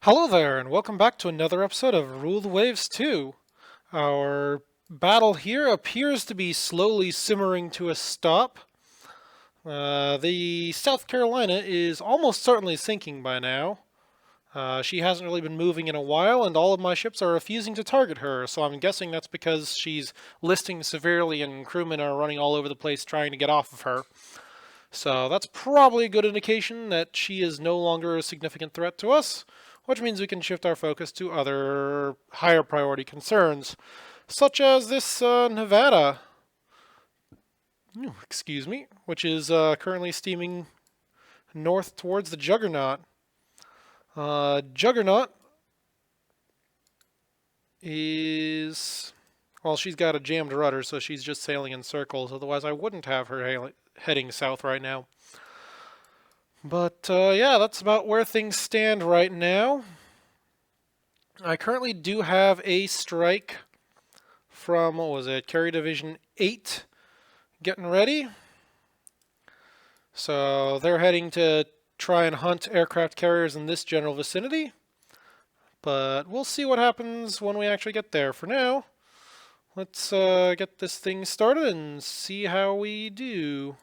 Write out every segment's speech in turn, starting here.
Hello there, and welcome back to another episode of Rule the Waves 2. Our battle here appears to be slowly simmering to a stop. The South Carolina is almost certainly sinking by now. She hasn't really been moving in a while, and all of my ships are refusing to target her, so I'm guessing that's because she's listing severely and crewmen are running all over the place trying to get off of her. So that's probably a good indication that she is no longer a significant threat to us, which means we can shift our focus to other higher priority concerns, such as this Nevada, excuse me, which is currently steaming north towards the Juggernaut. Juggernaut is, well, she's got a jammed rudder, so she's just sailing in circles. Otherwise, I wouldn't have her heading south right now. But yeah, that's about where things stand right now. I currently do have a strike from, what was it, Carrier Division 8 getting ready. So they're heading to try and hunt aircraft carriers in this general vicinity. But we'll see what happens when we actually get there. For now, let's get this thing started and see how we do.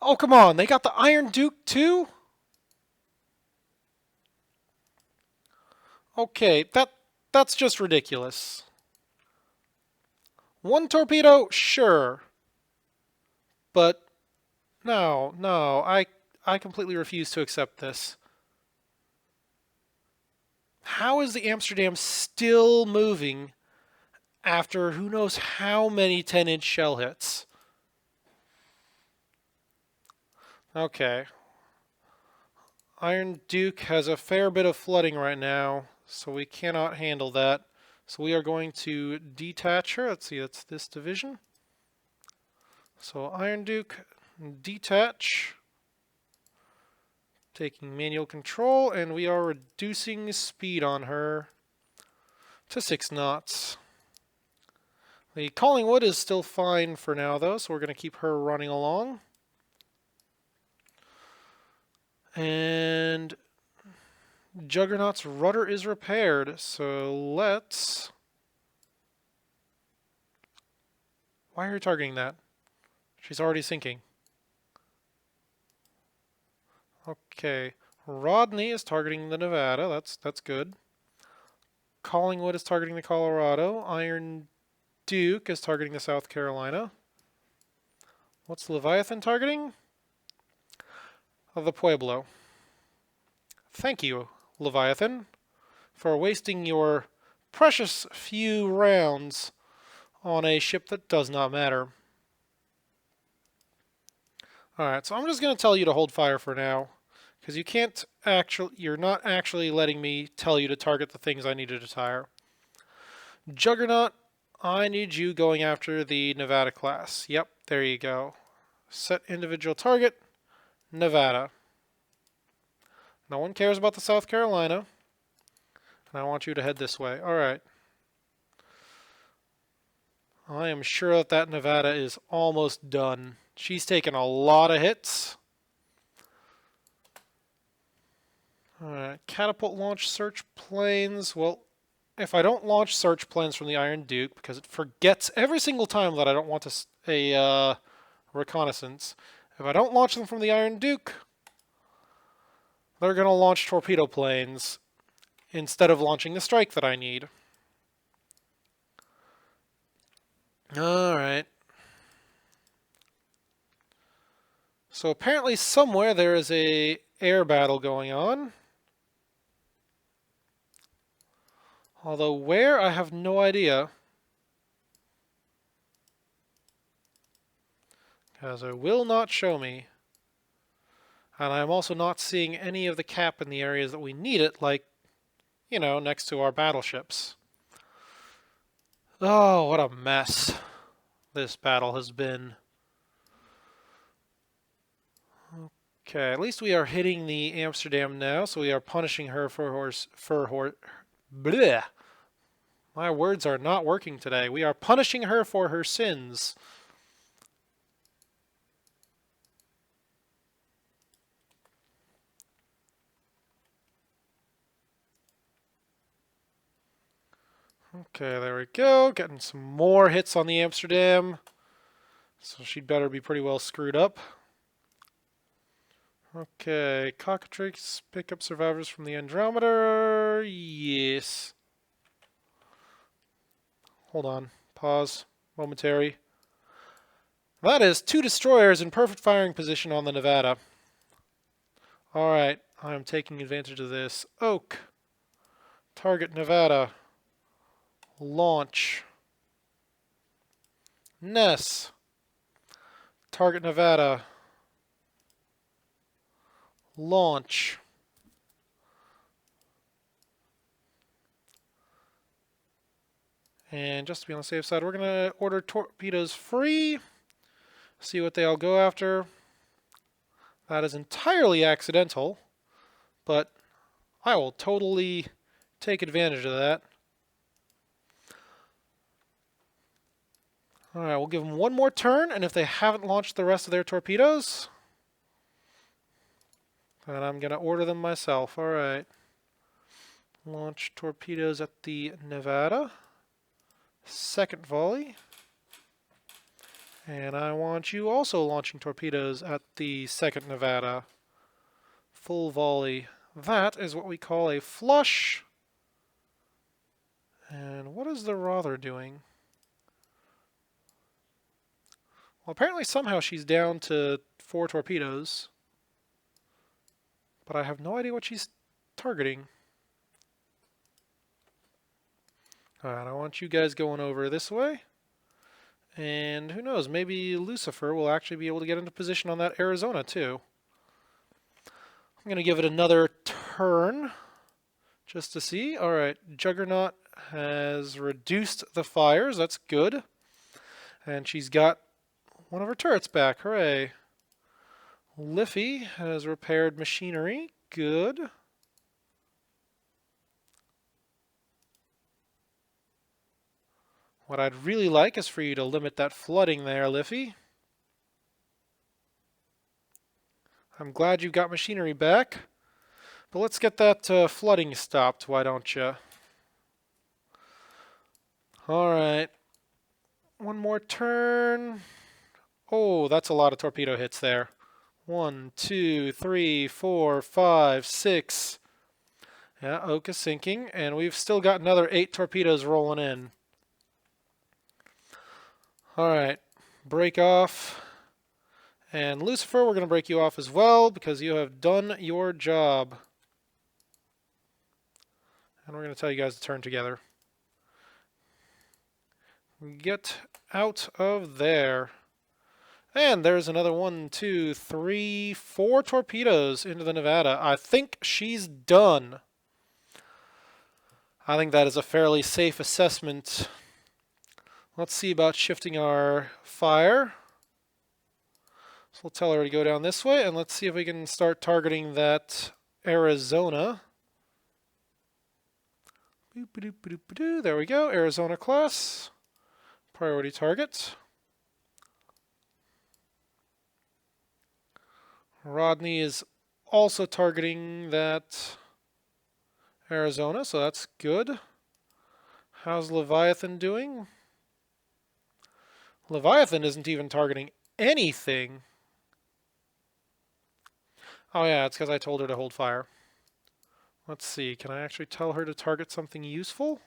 Oh, come on, they got the Iron Duke too? Okay, that's just ridiculous. One torpedo, sure. But no, I completely refuse to accept this. How is the Amsterdam still moving after who knows how many 10-inch shell hits? Okay. Iron Duke has a fair bit of flooding right now, so we cannot handle that. So we are going to detach her. Let's see, that's this division. So Iron Duke, detach. Taking manual control, and we are reducing speed on her to 6 knots. The Collingwood is still fine for now, though, so we're going to keep her running along. And Juggernaut's rudder is repaired, so let's... Why are you targeting that? She's already sinking. Okay, Rodney is targeting the Nevada. That's good. Collingwood is targeting the Colorado. Iron Duke is targeting the South Carolina. What's Leviathan targeting? The Pueblo. Thank you, Leviathan, for wasting your precious few rounds on a ship that does not matter. Alright, so I'm just going to tell you to hold fire for now. Because you're not actually letting me tell you to target the things I need to retire. Juggernaut, I need you going after the Nevada class. Yep, there you go. Set individual target, Nevada. No one cares about the South Carolina. And I want you to head this way. Alright. I am sure that Nevada is almost done. She's taken a lot of hits. Alright, catapult launch search planes. Well, if I don't launch search planes from the Iron Duke, because it forgets every single time that I don't want a reconnaissance, if I don't launch them from the Iron Duke, they're going to launch torpedo planes instead of launching the strike that I need. Alright. So apparently somewhere there is a air battle going on. Although where, I have no idea. Because it will not show me. And I'm also not seeing any of the cap in the areas that we need it, like, you know, next to our battleships. Oh, what a mess this battle has been. Okay, at least we are hitting the Amsterdam now, so we are punishing her for bleh. My words are not working today. We are punishing her for her sins. Okay, there we go. Getting some more hits on the Amsterdam. So she'd better be pretty well screwed up. Okay, cockatrice, pick up survivors from the Andrometer. Yes. Hold on. Pause. Momentary. That is 2 destroyers in perfect firing position on the Nevada. Alright, I'm taking advantage of this. Oak. Target Nevada. Launch. Ness. Target Nevada. Launch. And just to be on the safe side, we're going to order torpedoes free. See what they all go after. That is entirely accidental, but I will totally take advantage of that. Alright, we'll give them one more turn, and if they haven't launched the rest of their torpedoes, then I'm going to order them myself. Alright. Launch torpedoes at the Nevada. Second volley. And I want you also launching torpedoes at the second Nevada. Full volley. That is what we call a flush. And what is the Rother doing? Well, apparently somehow she's down to 4 torpedoes. But I have no idea what she's targeting. Alright, I want you guys going over this way. And who knows, maybe Lucifer will actually be able to get into position on that Arizona too. I'm going to give it another turn just to see. Alright, Juggernaut has reduced the fires. That's good. And she's got one of her turrets back. Hooray. Liffey has repaired machinery. Good. What I'd really like is for you to limit that flooding there, Liffey. I'm glad you got machinery back. But let's get that flooding stopped, why don't you? Alright. One more turn. Oh, that's a lot of torpedo hits there. 1, 2, 3, 4, 5, 6. Yeah, Oak is sinking, and we've still got another 8 torpedoes rolling in. Alright, break off. And Lucifer, we're going to break you off as well, because you have done your job. And we're going to tell you guys to turn together. Get out of there. And there's another 1, 2, 3, 4 torpedoes into the Nevada. I think she's done. I think that is a fairly safe assessment. Let's see about shifting our fire. So we'll tell her to go down this way, and let's see if we can start targeting that Arizona. There we go, Arizona class. Priority target. Rodney is also targeting that Arizona, so that's good. How's Leviathan doing? Leviathan isn't even targeting anything. Oh yeah, it's because I told her to hold fire. Let's see, can I actually tell her to target something useful?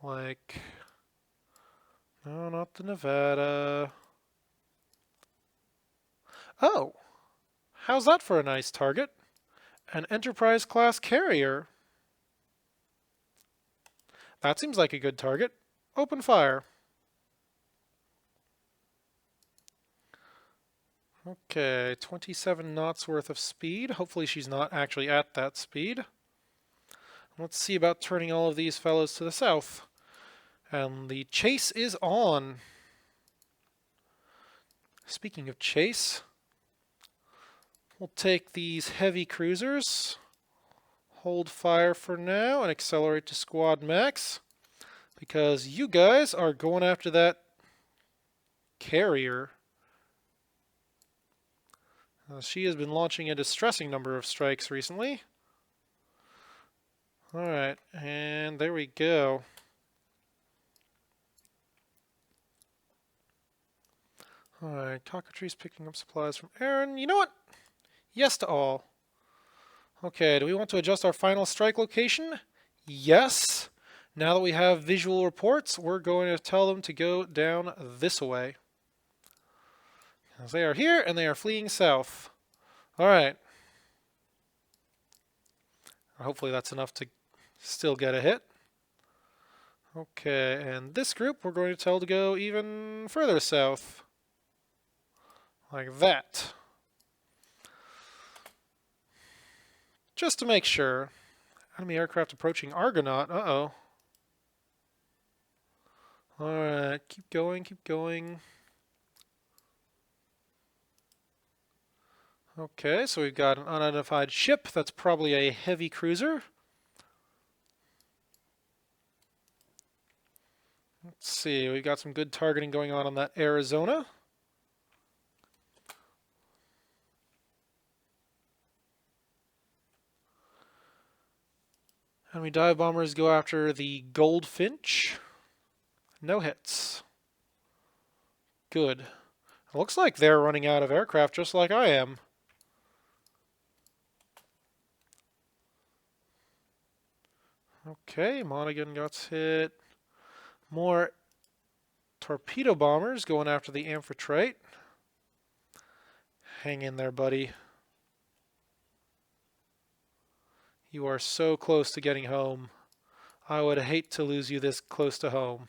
Like, no, not the Nevada. Oh, how's that for a nice target? An Enterprise class carrier. That seems like a good target. Open fire. Okay, 27 knots worth of speed. Hopefully she's not actually at that speed. Let's see about turning all of these fellows to the south. And the chase is on. Speaking of chase, we'll take these heavy cruisers, hold fire for now, and accelerate to squad max. Because you guys are going after that carrier. She has been launching a distressing number of strikes recently. Alright, and there we go. Alright, Cockatrice picking up supplies from Aaron. You know what? Yes to all. Okay, do we want to adjust our final strike location? Yes. Now that we have visual reports, we're going to tell them to go down this way. As they are here, and they are fleeing south. Alright. Hopefully that's enough to still get a hit. Okay, and this group we're going to tell to go even further south. Like that. Just to make sure. Enemy aircraft approaching Argonaut. Uh-oh. Alright, keep going, keep going. Okay, so we've got an unidentified ship. That's probably a heavy cruiser. Let's see, we've got some good targeting going on that Arizona. Enemy dive bombers go after the Goldfinch. No hits. Good. It looks like they're running out of aircraft just like I am. Okay, Monaghan got hit. More torpedo bombers going after the Amphitrite. Hang in there, buddy. You are so close to getting home. I would hate to lose you this close to home.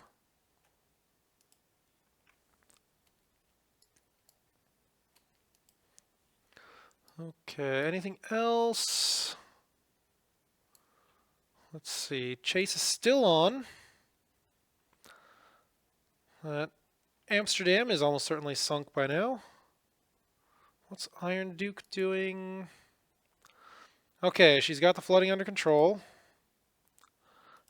Okay, anything else? Let's see. Chase is still on. Amsterdam is almost certainly sunk by now. What's Iron Duke doing? Okay, she's got the flooding under control.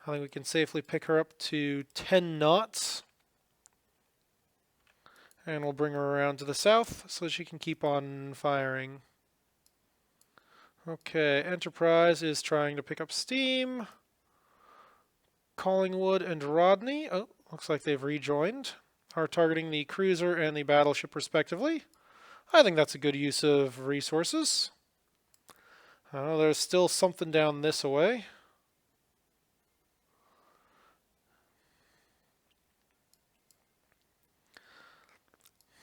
I think we can safely pick her up to 10 knots. And we'll bring her around to the south so she can keep on firing. Okay, Enterprise is trying to pick up steam. Collingwood and Rodney, oh, looks like they've rejoined, are targeting the cruiser and the battleship respectively. I think that's a good use of resources. There's still something down this way.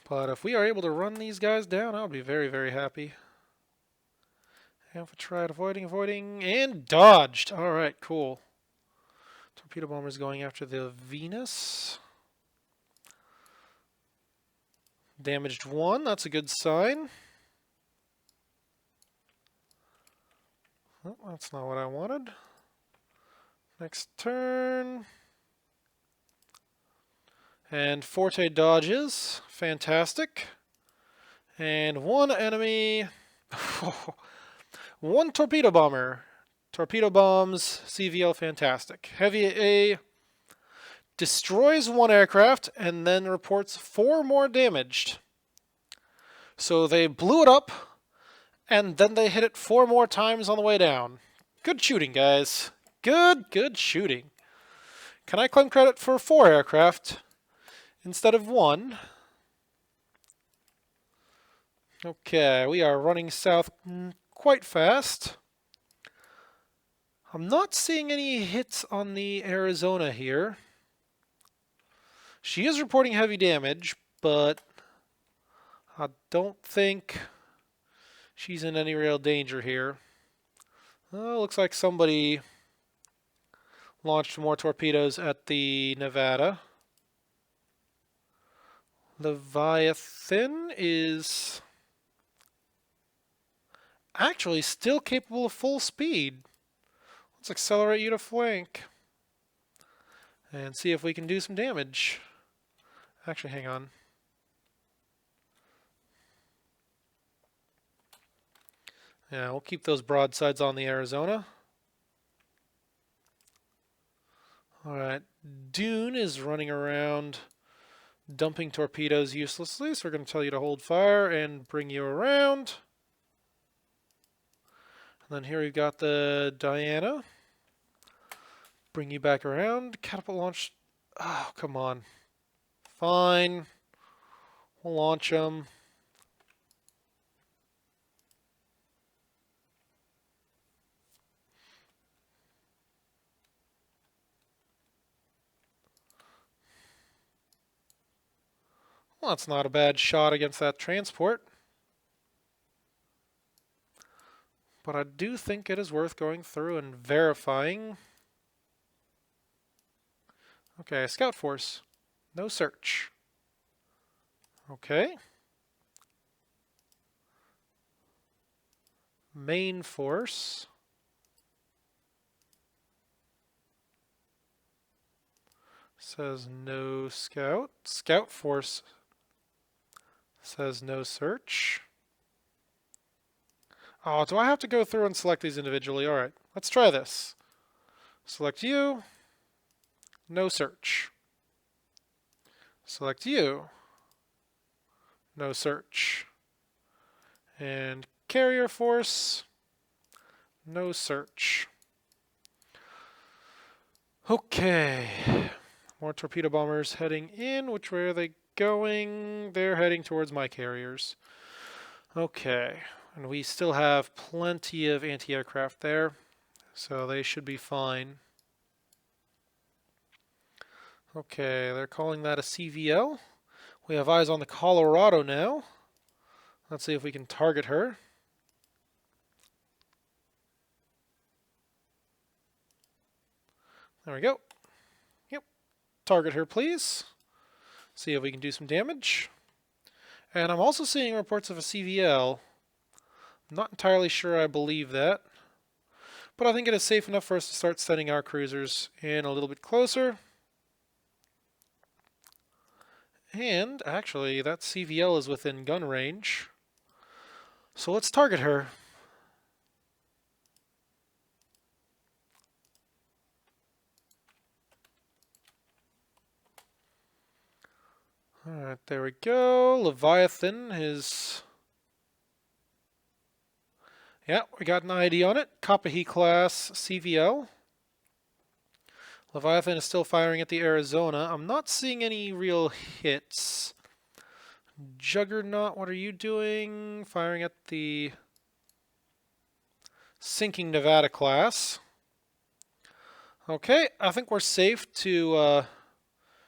But if we are able to run these guys down, I'll be very, very happy. Amphitrite avoiding, and dodged. Alright, cool. Torpedo bombers going after the Venus. Damaged one, that's a good sign. Oh, that's not what I wanted. Next turn. And Forte dodges. Fantastic. And one enemy. One torpedo bomber. Torpedo bombs, CVL fantastic. Heavy A destroys one aircraft and then reports 4 more damaged. So they blew it up and then they hit it 4 more times on the way down. Good shooting, guys. Good shooting. Can I claim credit for 4 aircraft instead of 1? Okay, we are running south quite fast. I'm not seeing any hits on the Arizona here. She is reporting heavy damage, but I don't think she's in any real danger here. Oh, looks like somebody launched more torpedoes at the Nevada. Leviathan is actually still capable of full speed. Let's accelerate you to flank and see if we can do some damage. Actually, hang on. Yeah, we'll keep those broadsides on the Arizona. Alright, Dune is running around dumping torpedoes uselessly, so we're going to tell you to hold fire and bring you around. And then here we've got the Diana. Bring you back around. Catapult launch. Oh, come on. Fine. We'll launch them. Well, that's not a bad shot against that transport. But I do think it is worth going through and verifying. Okay, scout force. No search. Okay. Main force. Says no scout. Scout force says no search. Oh, do I have to go through and select these individually? All right, let's try this. Select you. No search. Select you. No search. And carrier force. No search. Okay. More torpedo bombers heading in. Which way are they going? They're heading towards my carriers. Okay. And we still have plenty of anti-aircraft there, so they should be fine. Okay, they're calling that a CVL. We have eyes on the Colorado now. Let's see if we can target her. There we go. Yep. Target her, please. See if we can do some damage. And I'm also seeing reports of a CVL. I'm not entirely sure I believe that. But I think it is safe enough for us to start sending our cruisers in a little bit closer. And actually, that CVL is within gun range. So let's target her. Alright, there we go. Leviathan is... Yeah, we got an ID on it. Kappahi class CVL. Leviathan is still firing at the Arizona. I'm not seeing any real hits. Juggernaut, what are you doing? Firing at the sinking Nevada class. Okay, I think we're safe to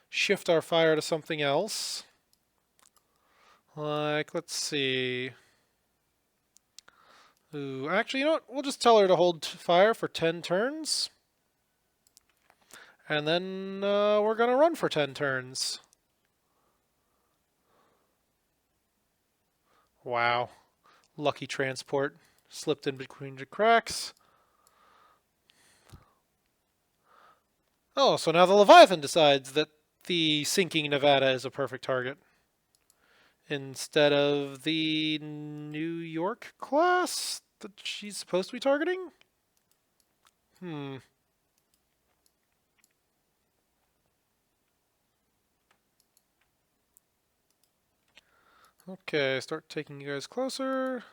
shift our fire to something else. Like, let's see. Ooh, actually, you know what? We'll just tell her to hold fire for 10 turns. And then we're going to run for 10 turns. Wow. Lucky transport. Slipped in between the cracks. Oh, so now the Leviathan decides that the sinking Nevada is a perfect target. Instead of the New York class that she's supposed to be targeting? Okay, start taking you guys closer.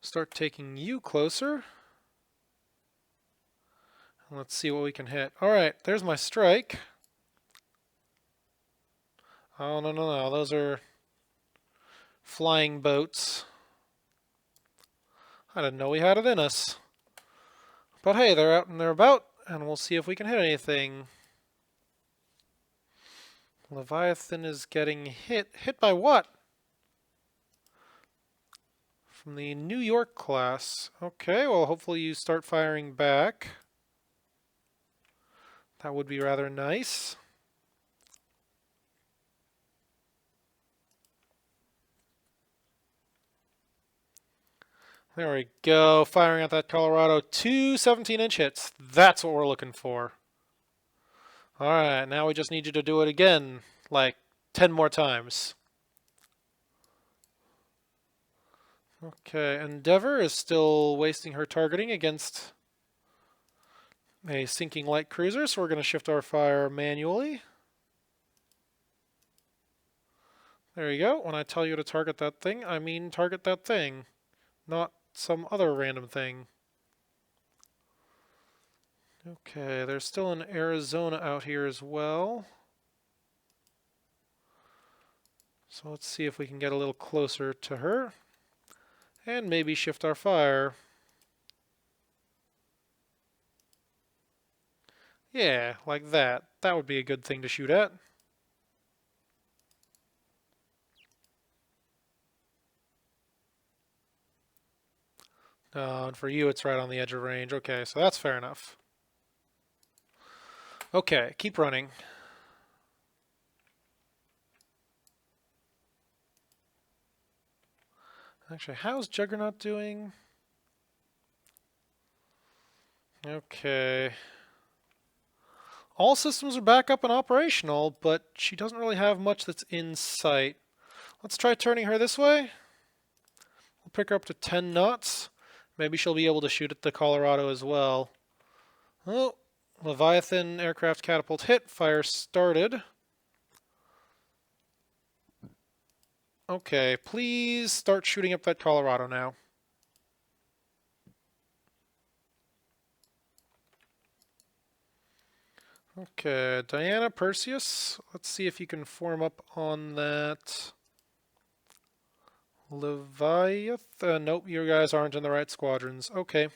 Start taking you closer. And let's see what we can hit. Alright, there's my strike. Oh, no. Those are flying boats. I didn't know we had it in us. But hey, they're out and they're about, and we'll see if we can hit anything. Leviathan is getting hit. Hit by what? From the New York class. Okay, well, hopefully you start firing back. That would be rather nice. There we go. Firing at that Colorado. 2 17-inch hits. That's what we're looking for. Alright, now we just need you to do it again. Like 10 more times. Okay, Endeavor is still wasting her targeting against a sinking light cruiser, so we're going to shift our fire manually. There you go. When I tell you to target that thing, I mean target that thing, not some other random thing. Okay, there's still an Arizona out here as well. So let's see if we can get a little closer to her. And maybe shift our fire. Yeah, like that. That would be a good thing to shoot at. And for you, it's right on the edge of range. Okay, so that's fair enough. Okay, keep running. Actually, how's Juggernaut doing? Okay. All systems are back up and operational, but she doesn't really have much that's in sight. Let's try turning her this way. We'll pick her up to 10 knots. Maybe she'll be able to shoot at the Colorado as well. Oh, Leviathan aircraft catapult hit. Fire started. Okay, please start shooting up that Colorado now. Okay, Diana, Perseus. Let's see if you can form up on that Leviathan. Nope, you guys aren't in the right squadrons. Okay.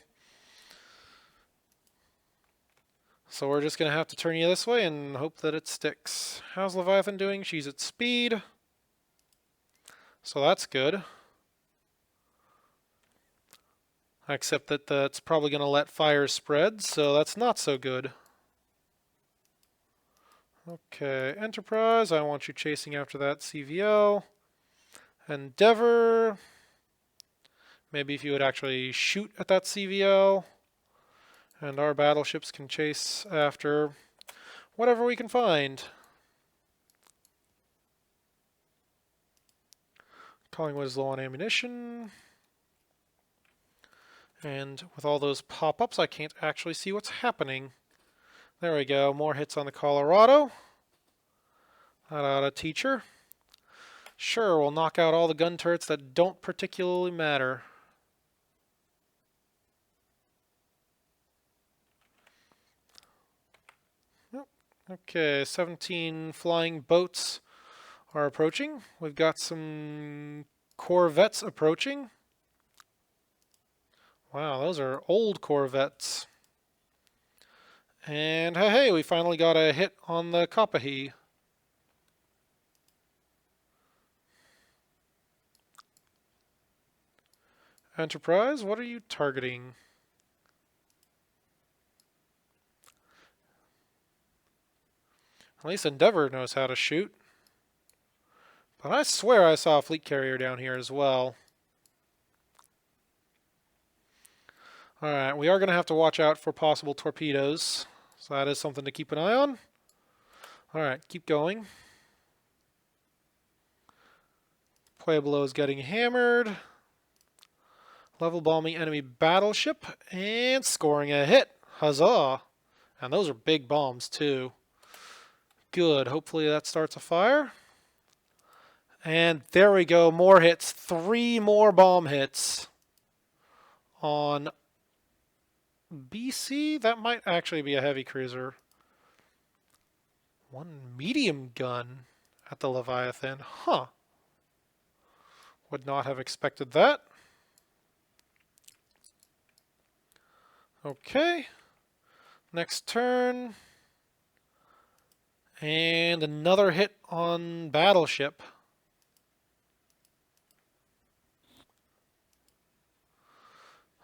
So we're just going to have to turn you this way and hope that it sticks. How's Leviathan doing? She's at speed. So that's good. Except that that's probably going to let fire spread, so that's not so good. Okay, Enterprise, I want you chasing after that CVO. Endeavor, maybe if you would actually shoot at that CVO. And our battleships can chase after whatever we can find. Collingwood is low on ammunition. And with all those pop-ups, I can't actually see what's happening. There we go, more hits on the Colorado. That ought to teach her. Sure, we'll knock out all the gun turrets that don't particularly matter. Okay, 17 flying boats are approaching. We've got some corvettes approaching. Wow, those are old corvettes. And hey, we finally got a hit on the Kappahi. Enterprise, what are you targeting? At least Endeavor knows how to shoot. But I swear I saw a fleet carrier down here as well. Alright, we are going to have to watch out for possible torpedoes. So that is something to keep an eye on. Alright, keep going. Pueblo is getting hammered. Level bombing enemy battleship. And scoring a hit. Huzzah! And those are big bombs too. Good. Hopefully that starts a fire. And there we go. More hits. 3 more bomb hits on BC. That might actually be a heavy cruiser. 1 medium gun at the Leviathan. Huh. Would not have expected that. Okay. Next turn. And another hit on battleship.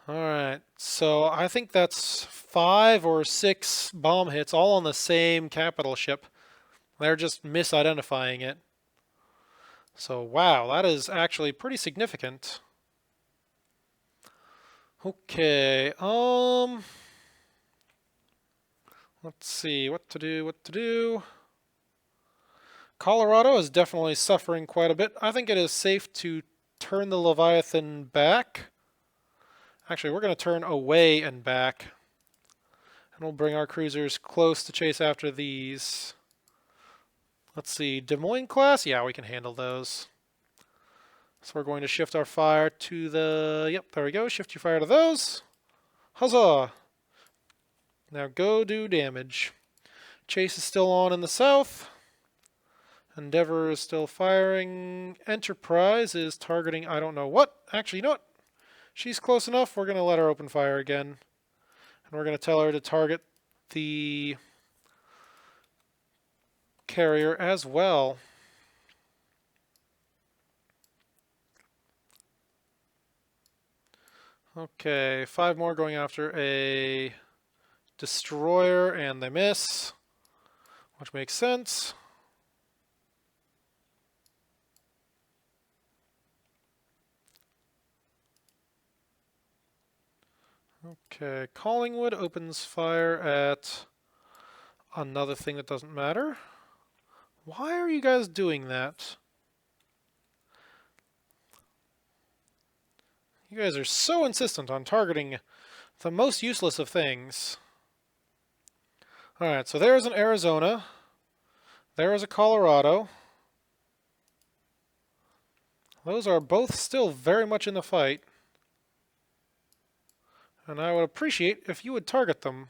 Alright, so I think that's 5 or 6 bomb hits all on the same capital ship. They're just misidentifying it. So wow, that is actually pretty significant. Okay, let's see, what to do. Colorado is definitely suffering quite a bit. I think it is safe to turn the Leviathan back. Actually, we're going to turn away and back. And we'll bring our cruisers close to chase after these. Let's see, Des Moines class? Yeah, we can handle those. So we're going to shift our fire to the... Yep, there we go. Shift your fire to those. Huzzah! Now go do damage. Chase is still on in the south. Endeavor is still firing. Enterprise is targeting I don't know what. Actually, you know what? She's close enough. We're going to let her open fire again. And we're going to tell her to target the carrier as well. Okay, 5 more going after a destroyer, and they miss, which makes sense. Okay, Collingwood opens fire at another thing that doesn't matter. Why are you guys doing that? You guys are so insistent on targeting the most useless of things. Alright, so there's an Arizona. There is a Colorado. Those are both still very much in the fight. And I would appreciate if you would target them.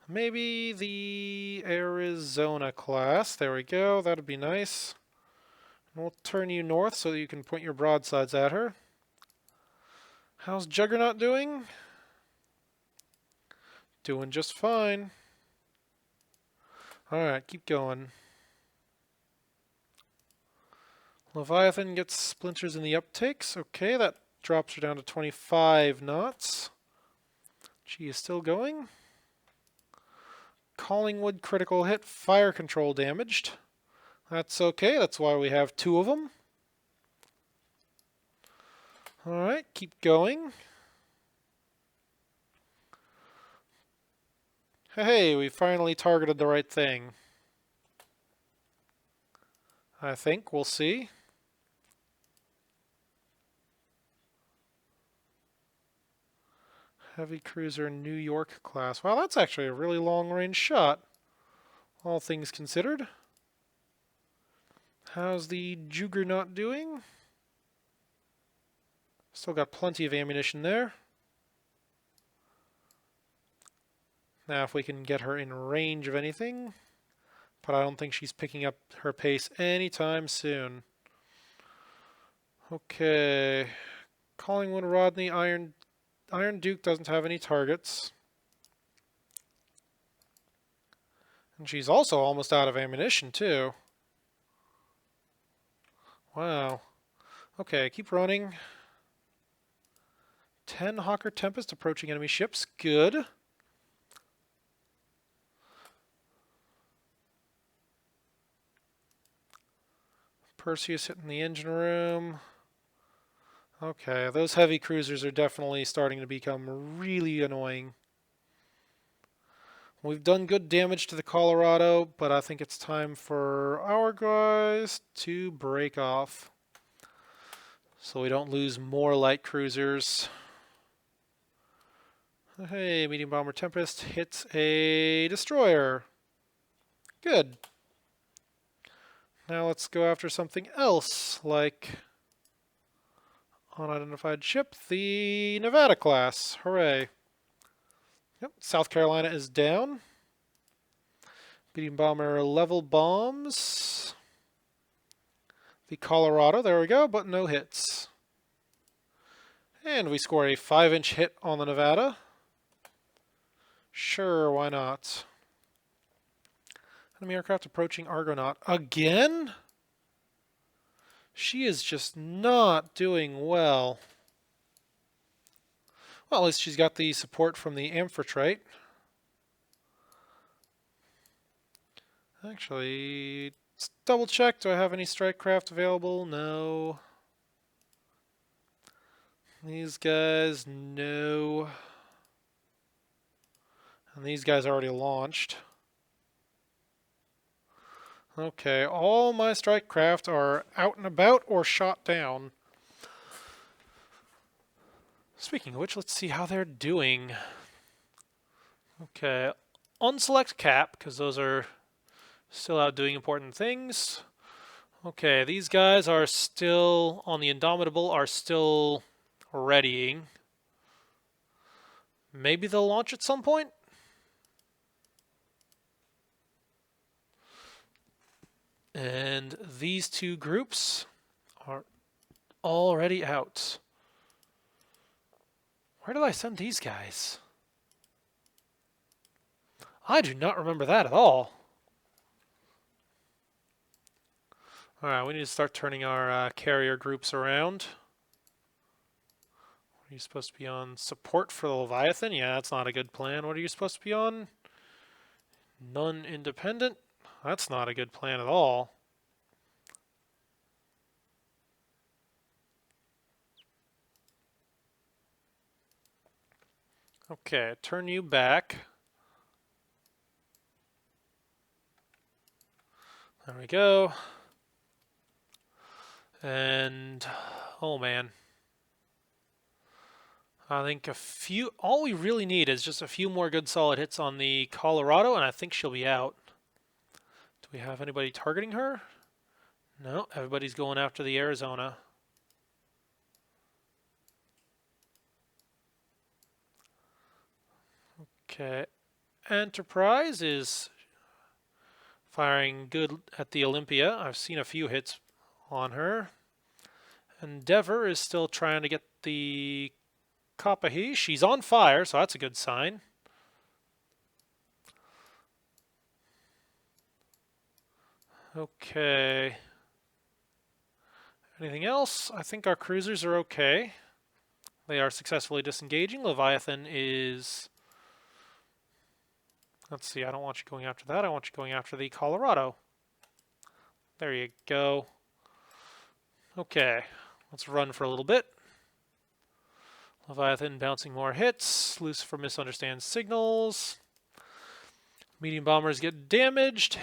Maybe the Arizona class. There we go. That'd be nice. And we'll turn you north so that you can point your broadsides at her. How's Juggernaut doing? Doing just fine. Alright, keep going. Leviathan gets splinters in the uptakes. Okay, that drops her down to 25 knots. She is still going. Collingwood critical hit, fire control damaged. That's okay, that's why we have 2 of them. Alright, keep going. Hey, we finally targeted the right thing. I think, we'll see. Heavy cruiser New York class. Wow, that's actually a really long-range shot, all things considered. How's the Juggernaut doing? Still got plenty of ammunition there. Now if we can get her in range of anything, but I don't think she's picking up her pace anytime soon. Okay, Collingwood, Rodney, Iron Duke doesn't have any targets. And she's also almost out of ammunition, too. Wow. Okay, keep running. 10 Hawker Tempest approaching enemy ships. Good. Perseus hitting the engine room. Okay, those heavy cruisers are definitely starting to become really annoying. We've done good damage to the Colorado, but I think it's time for our guys to break off so we don't lose more light cruisers. Hey, medium bomber Tempest hits a destroyer. Good. Now let's go after something else, like unidentified ship, the Nevada class. Hooray. Yep, South Carolina is down. Medium bomber level bombs. The Colorado, there we go, but no hits. And we score a 5-inch hit on the Nevada. Sure, why not? Enemy aircraft approaching Argonaut. Again? She is just not doing well. Well, at least she's got the support from the Amphitrite. Actually, let's double check. Do I have any strike craft available? No. These guys, no. And these guys already launched. Okay, all my strike craft are out and about or shot down. Speaking of which, let's see how they're doing. Okay, unselect cap, because those are still out doing important things. Okay, these guys are still, on the Indomitable, are still readying. Maybe they'll launch at some point. And these two groups are already out. Where did I send these guys? I do not remember that at all. Alright, we need to start turning our carrier groups around. Are you supposed to be on support for the Leviathan? Yeah, that's not a good plan. What are you supposed to be on? None independent? That's not a good plan at all. Okay, turn you back. There we go. And, oh man. I think all we really need is just a few more good solid hits on the Colorado, and I think she'll be out. Do we have anybody targeting her? No, everybody's going after the Arizona. Okay, Enterprise is firing good at the Olympia. I've seen a few hits on her. Endeavor is still trying to get the Kapahi. She's on fire, so that's a good sign. Okay. Anything else? I think our cruisers are okay. They are successfully disengaging. Leviathan is... Let's see, I don't want you going after that. I want you going after the Colorado. There you go. Okay, let's run for a little bit. Leviathan bouncing more hits. Lucifer misunderstands signals. Medium bombers get damaged.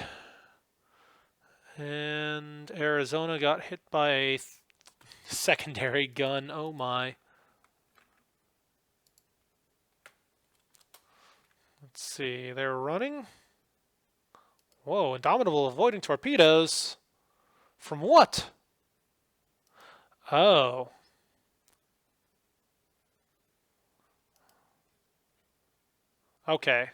And Arizona got hit by a secondary gun. Oh my. Let's see, they're running. Whoa, Indomitable avoiding torpedoes. From what? Oh. Okay.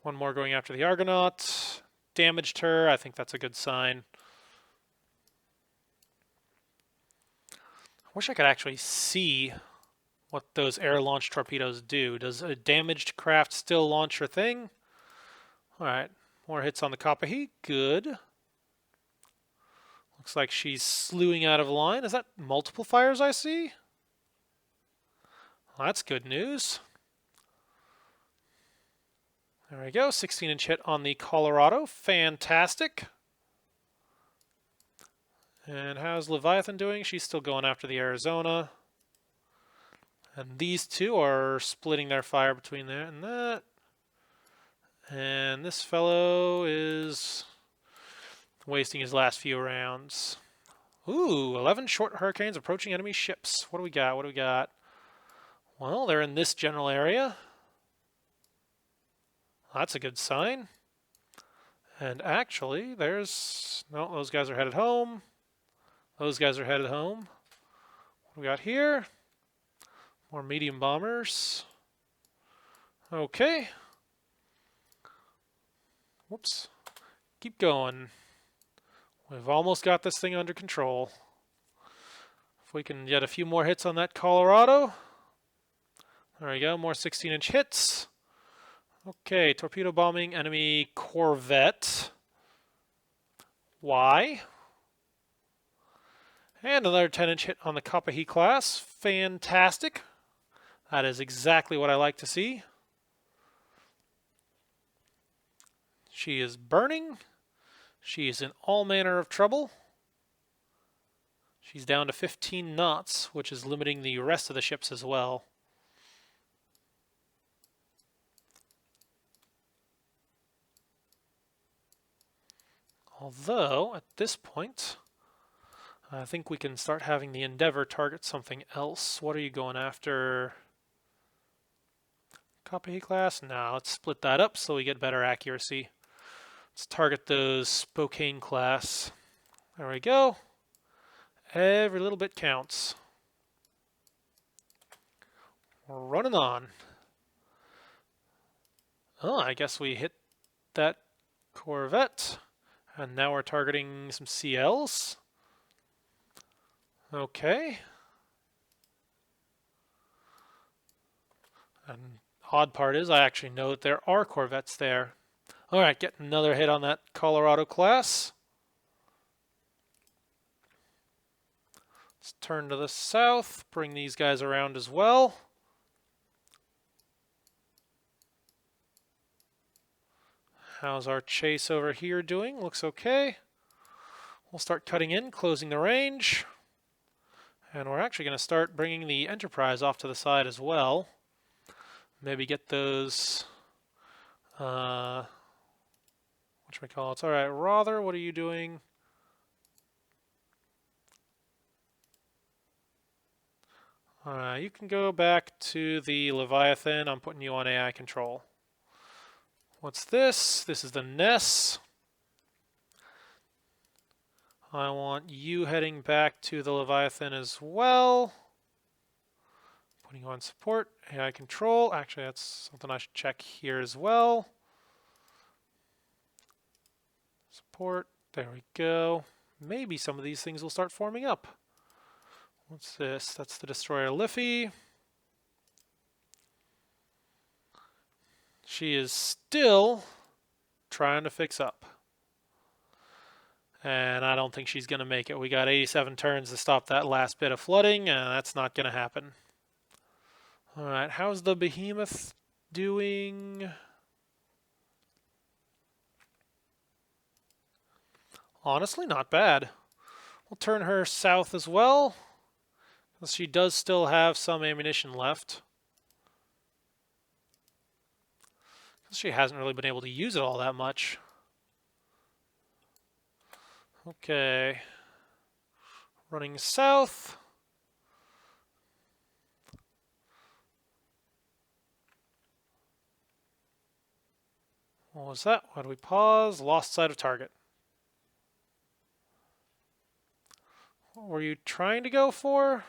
One more going after the Argonaut. Damaged her. I think that's a good sign. I wish I could actually see what those air-launched torpedoes do. Does a damaged craft still launch her thing? Alright, more hits on the Kapahi. Good. Looks like she's slewing out of line. Is that multiple fires I see? Well, that's good news. There we go, 16-inch hit on the Colorado. Fantastic. And how's Leviathan doing? She's still going after the Arizona. And these two are splitting their fire between that and that. And this fellow is wasting his last few rounds. Ooh, 11 short hurricanes approaching enemy ships. What do we got? What do we got? Well, they're in this general area. That's a good sign. And actually, there's... No, those guys are headed home. Those guys are headed home. What do we got here? More medium bombers. Okay. Whoops. Keep going. We've almost got this thing under control. If we can get a few more hits on that Colorado. There we go, more 16-inch hits. Okay, torpedo bombing enemy corvette. Why? And another 10-inch hit on the Kapahi class. Fantastic. That is exactly what I like to see. She is burning. She is in all manner of trouble. She's down to 15 knots, which is limiting the rest of the ships as well. Although, at this point, I think we can start having the Endeavor target something else. What are you going after? Kapahi class? No, let's split that up so we get better accuracy. Let's target those Spokane class. There we go. Every little bit counts. We're running on. Oh, I guess we hit that corvette. And now we're targeting some CLs. Okay. And odd part is I actually know that there are corvettes there. All right, get another hit on that Colorado class. Let's turn to the south, bring these guys around as well. How's our chase over here doing? Looks okay. We'll start cutting in, closing the range. And we're actually going to start bringing the Enterprise off to the side as well. Maybe get those, whatchamacallits. All right, Rother, what are you doing? You can go back to the Leviathan. I'm putting you on AI control. What's this? This is the Ness. I want you heading back to the Leviathan as well. Putting you on support, AI control. Actually, that's something I should check here as well. Support, there we go. Maybe some of these things will start forming up. What's this? That's the destroyer Liffey. She is still trying to fix up. And I don't think she's going to make it. We got 87 turns to stop that last bit of flooding, and that's not going to happen. All right, how's the Behemoth doing? Honestly, not bad. We'll turn her south as well, because she does still have some ammunition left. She hasn't really been able to use it all that much. Okay. Running south. What was that? Why do we pause? Lost sight of target. What were you trying to go for?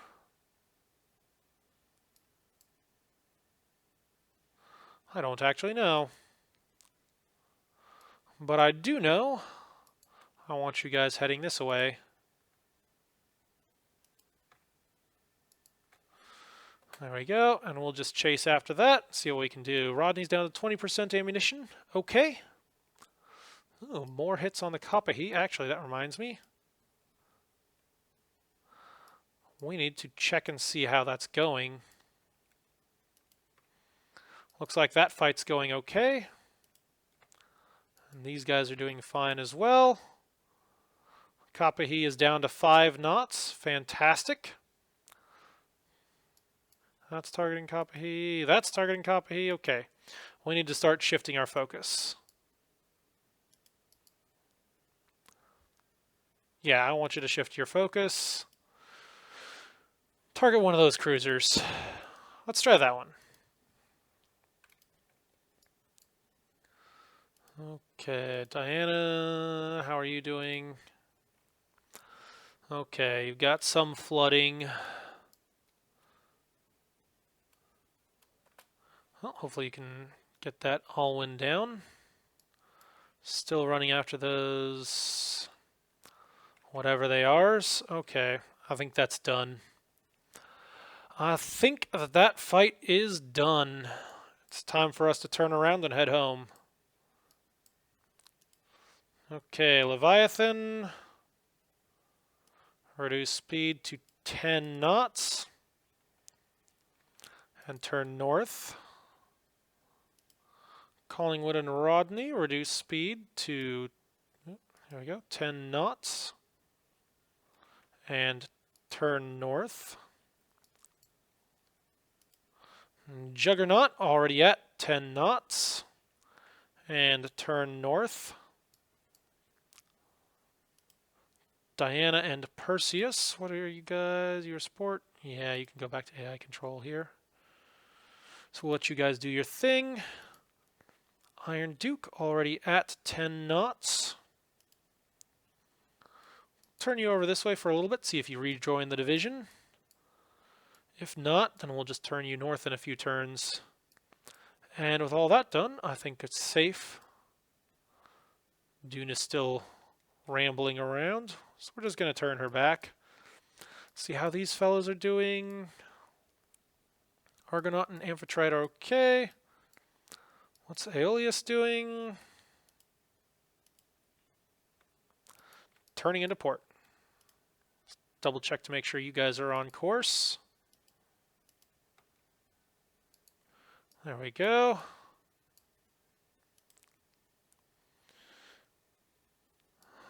I don't actually know. But I do know I want you guys heading this way. There we go, and we'll just chase after that, see what we can do. Rodney's down to 20% ammunition. Okay. Ooh, more hits on the Kappahi. Actually, that reminds me. We need to check and see how that's going. Looks like that fight's going okay. And these guys are doing fine as well. Kappahi is down to 5 knots. Fantastic. That's targeting Kappahi. That's targeting Kappahi. Okay. We need to start shifting our focus. Yeah, I want you to shift your focus. Target one of those cruisers. Let's try that one. Okay, Diana, how are you doing? Okay, you've got some flooding. Well, hopefully you can get that Alwyn down. Still running after those, whatever they are. Okay, I think that's done. I think that fight is done. It's time for us to turn around and head home. Okay, Leviathan. Reduce speed to 10 knots. And turn north. Collingwood and Rodney, reduce speed to, there we go, 10 knots. And turn north. Juggernaut, already at 10 knots. And turn north. Diana and Perseus, what are you guys, your sport? Yeah, you can go back to AI control here. So we'll let you guys do your thing. Iron Duke, already at 10 knots. Turn you over this way for a little bit, see if you rejoin the division. If not, then we'll just turn you north in a few turns And with all that done, I think it's safe. Dune is still rambling around, so we're just going to turn her back. See how these fellows are doing. Argonaut and Amphitrite are okay. What's Aeolus doing? Turning into port. Double check to make sure you guys are on course. There we go.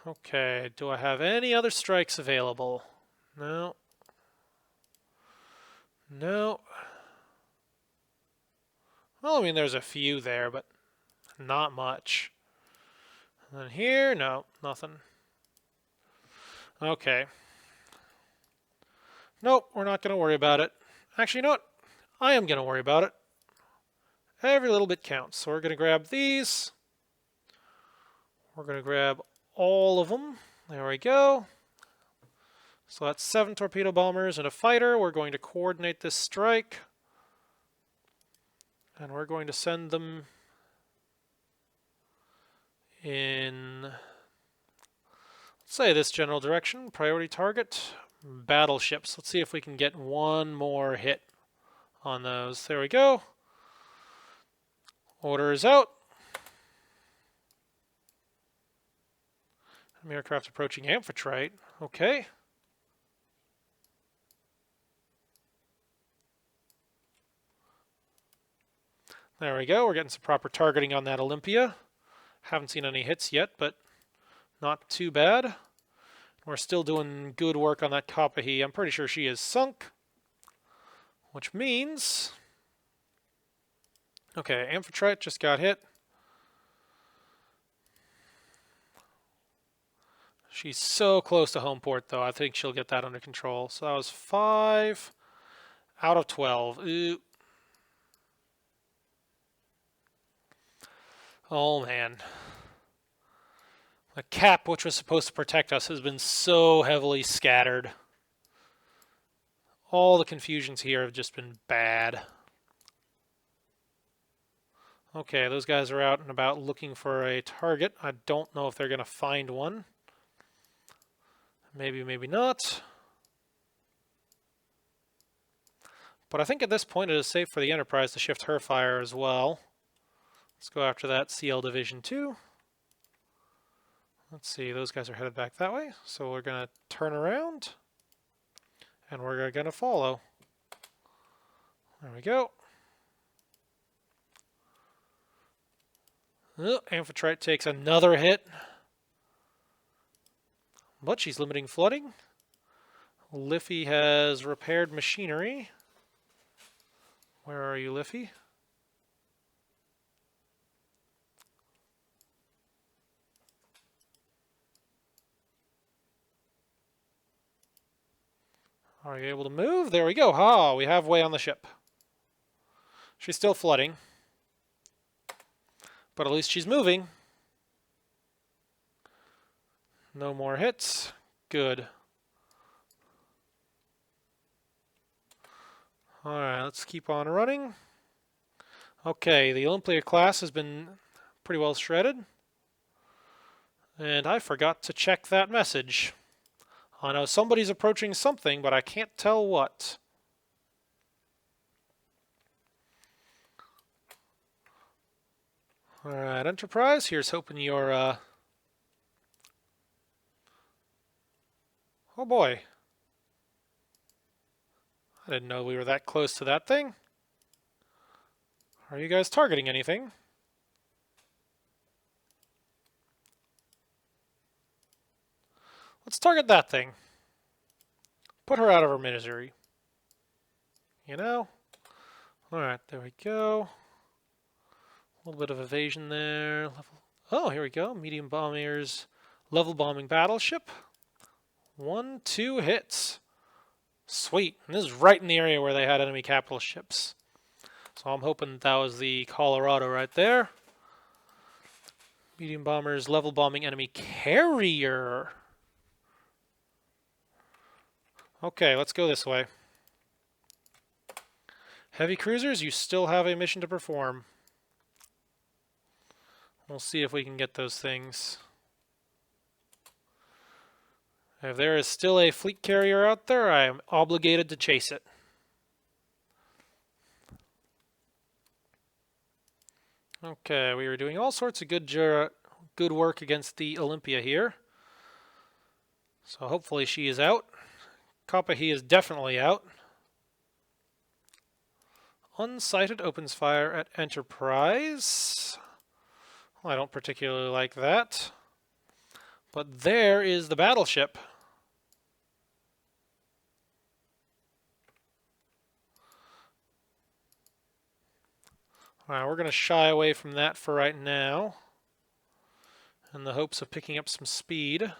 Okay, do I have any other strikes available? No. No. Well, I mean, there's a few there, but not much. And then here, no, nothing. Okay. Nope, we're not going to worry about it. Actually, you know what? I am going to worry about it. Every little bit counts. So we're going to grab these. We're going to grab all of them. There we go. So that's 7 torpedo bombers and a fighter. We're going to coordinate this strike. And we're going to send them in, let's say, this general direction. Priority target, battleships. Let's see if we can get one more hit on those. There we go. Order is out. Enemy aircraft approaching Amphitrite. Okay. There we go. We're getting some proper targeting on that Olympia. Haven't seen any hits yet, but not too bad. We're still doing good work on that Kapahi. I'm pretty sure she is sunk, which means... Okay, Amphitrite just got hit. She's so close to home port, though. I think she'll get that under control. So that was 5 out of 12. Ooh. Oh, man. The cap, which was supposed to protect us, has been so heavily scattered. All the confusions here have just been bad. Okay, those guys are out and about looking for a target. I don't know if they're going to find one. Maybe, maybe not. But I think at this point it is safe for the Enterprise to shift her fire as well. Let's go after that CL Division 2. Let's see, those guys are headed back that way. So we're going to turn around and we're going to follow. There we go. Oh, Amphitrite takes another hit. But she's limiting flooding. Liffey has repaired machinery. Where are you, Liffey? Are you able to move? There we go. Ha! We have way on the ship. She's still flooding. But at least she's moving. No more hits. Good. Alright, let's keep on running. Okay, the Olympia class has been pretty well shredded. And I forgot to check that message. I know somebody's approaching something, but I can't tell what. Alright, Enterprise, here's hoping you're, oh boy. I didn't know we were that close to that thing. Are you guys targeting anything? Let's target that thing. Put her out of her misery. You know? Alright, there we go. A little bit of evasion there. Oh, here we go. Medium bombers, level bombing battleship. 1, 2 hits. Sweet. And this is right in the area where they had enemy capital ships. So I'm hoping that was the Colorado right there. Medium bombers, level bombing enemy carrier. Okay, let's go this way. Heavy cruisers, you still have a mission to perform. We'll see if we can get those things. If there is still a fleet carrier out there, I am obligated to chase it. Okay, we were doing all sorts of good work against the Olympia here. So hopefully she is out. Kappahi is definitely out. Unsighted opens fire at Enterprise. Well, I don't particularly like that. But there is the battleship. Alright, we're going to shy away from that for right now, in the hopes of picking up some speed.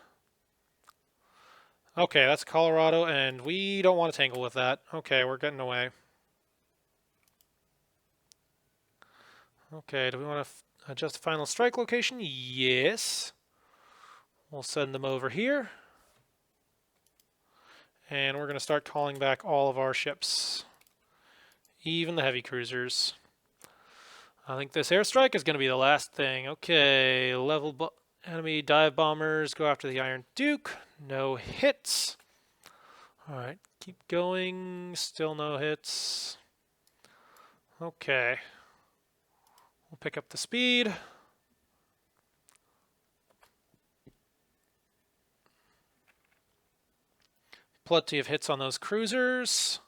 Okay, that's Colorado, and we don't want to tangle with that. Okay, we're getting away. Okay, do we want to adjust the final strike location? Yes. We'll send them over here. And we're going to start calling back all of our ships, even the heavy cruisers. I think this airstrike is going to be the last thing. Okay, enemy dive bombers go after the Iron Duke. No hits. Alright, keep going. Still no hits. Okay. We'll pick up the speed. Plenty of hits on those cruisers.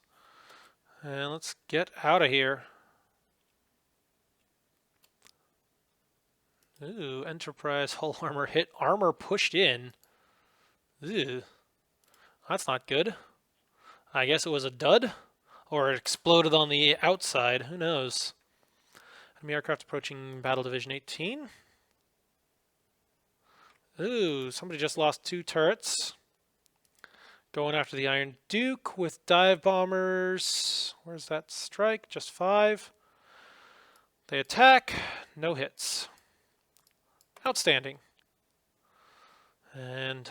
And let's get out of here. Ooh, Enterprise hull armor hit. Armor pushed in. Ooh, that's not good. I guess it was a dud? Or it exploded on the outside. Who knows? Enemy aircraft approaching Battle Division 18. Ooh, somebody just lost 2 turrets. Going after the Iron Duke with dive bombers. Where's that strike? Just 5. They attack. No hits. Outstanding. And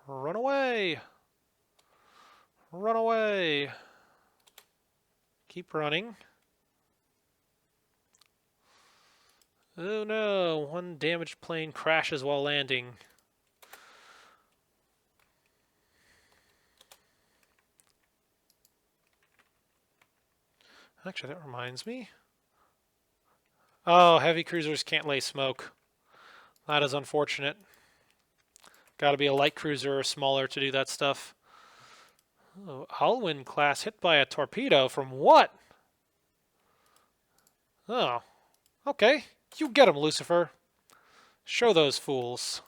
run away. Run away. Keep running. Oh no, one damaged plane crashes while landing. Actually, that reminds me. Oh, heavy cruisers can't lay smoke. That is unfortunate. Got to be a light cruiser or smaller to do that stuff. Oh, Alwyn class hit by a torpedo from what? Oh, okay. You get him, Lucifer. Show those fools.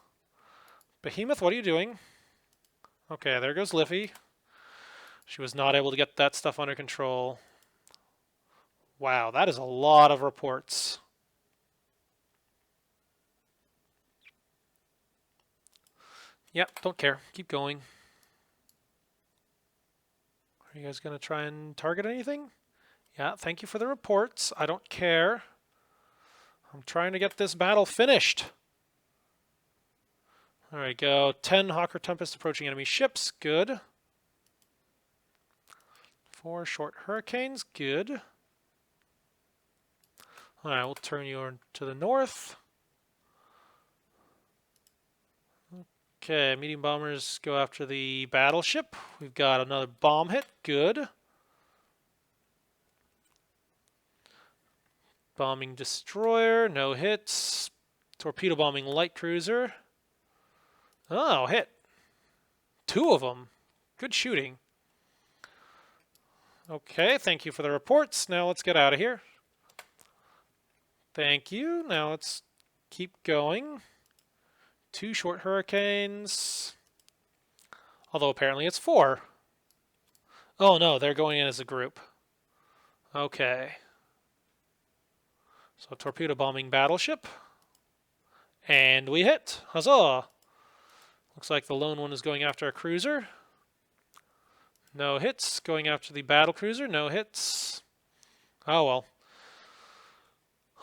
Behemoth, what are you doing? Okay, there goes Liffey. She was not able to get that stuff under control. Wow, that is a lot of reports. Yep, don't care. Keep going. Are you guys going to try and target anything? Yeah, thank you for the reports. I don't care. I'm trying to get this battle finished. There we go. 10 Hawker Tempest approaching enemy ships. Good. 4 short Hurricanes. Good. Alright, we'll turn you to the north. Okay, medium bombers go after the battleship. We've got another bomb hit. Good. Bombing destroyer. No hits. Torpedo bombing light cruiser. Oh, hit. 2 of them. Good shooting. Okay, thank you for the reports. Now let's get out of here. Thank you. Now let's keep going. 2 short Hurricanes. Although apparently it's 4. Oh no, they're going in as a group. Okay. So torpedo bombing battleship. And we hit. Huzzah! Looks like the lone one is going after a cruiser. No hits. Going after the battle cruiser. No hits. Oh well.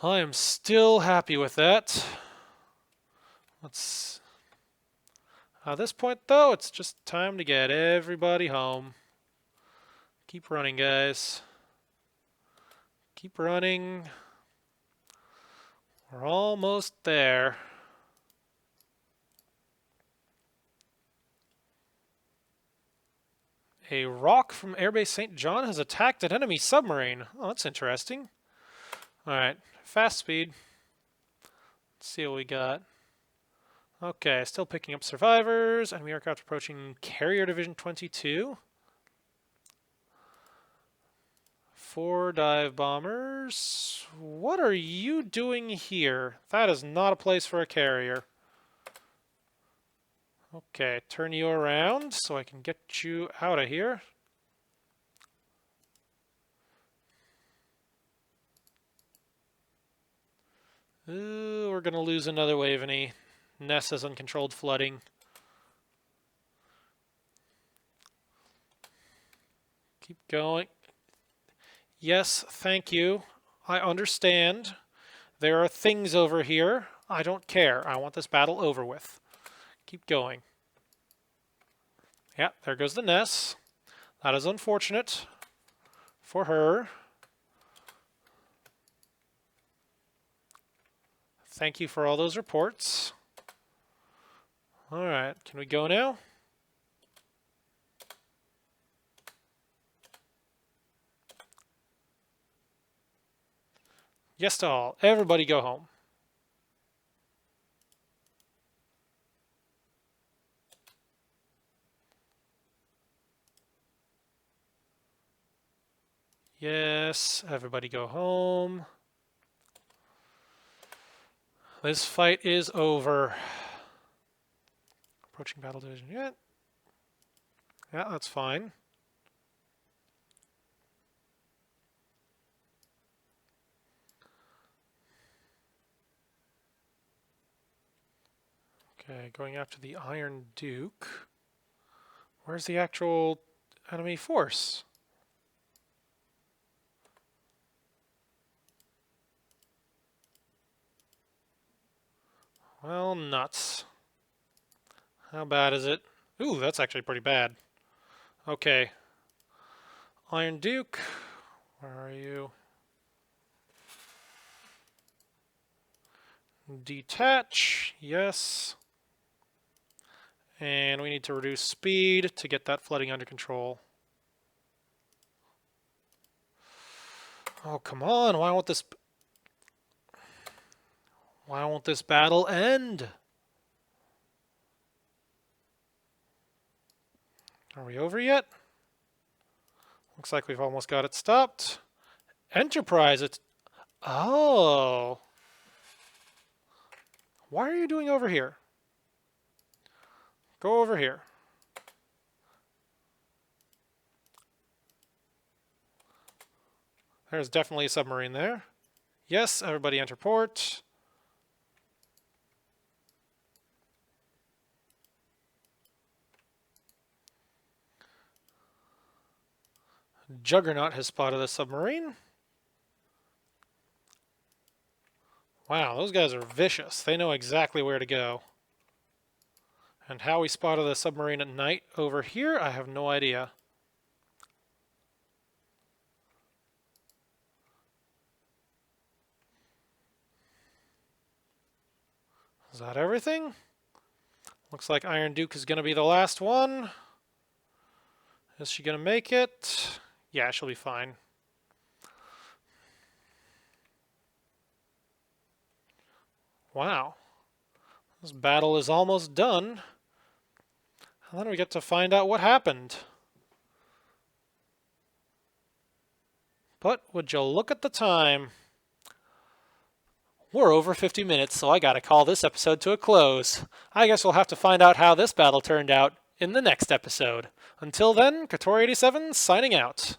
I am still happy with that. Let's. At this point, though, it's just time to get everybody home. Keep running, guys. Keep running. We're almost there. A rock from Airbase St. John has attacked an enemy submarine. Oh, that's interesting. Alright, fast speed. Let's see what we got. Okay, still picking up survivors. Enemy aircraft approaching Carrier Division 22. 4 dive bombers. What are you doing here? That is not a place for a carrier. Okay, turn you around so I can get you out of here. Ooh, we're going to lose another wave in a Ness has uncontrolled flooding. Keep going. Yes, thank you. I understand. There are things over here. I don't care. I want this battle over with. Keep going. Yeah, there goes the Ness. That is unfortunate for her. Thank you for all those reports. All right, can we go now? Yes to all. Everybody go home. Yes, everybody go home. This fight is over. Approaching battle division yet? Yeah, that's fine. Okay, going after the Iron Duke. Where's the actual enemy force? Well, nuts. How bad is it? Ooh, that's actually pretty bad. Okay. Iron Duke, where are you? Detach, yes. And we need to reduce speed to get that flooding under control. Oh, come on, why won't this battle end? Are we over yet? Looks like we've almost got it stopped. Enterprise, it's... Oh. Why are you doing over here? Go over here. There's definitely a submarine there. Yes, everybody enter port. Juggernaut has spotted a submarine. Wow, those guys are vicious. They know exactly where to go. And how we spotted a submarine at night over here, I have no idea. Is that everything? Looks like Iron Duke is going to be the last one. Is she going to make it? Yeah, she'll be fine. Wow. This battle is almost done. And then we get to find out what happened. But would you look at the time? We're over 50 minutes, so I gotta call this episode to a close. I guess we'll have to find out how this battle turned out in the next episode. Until then, Katori87 signing out.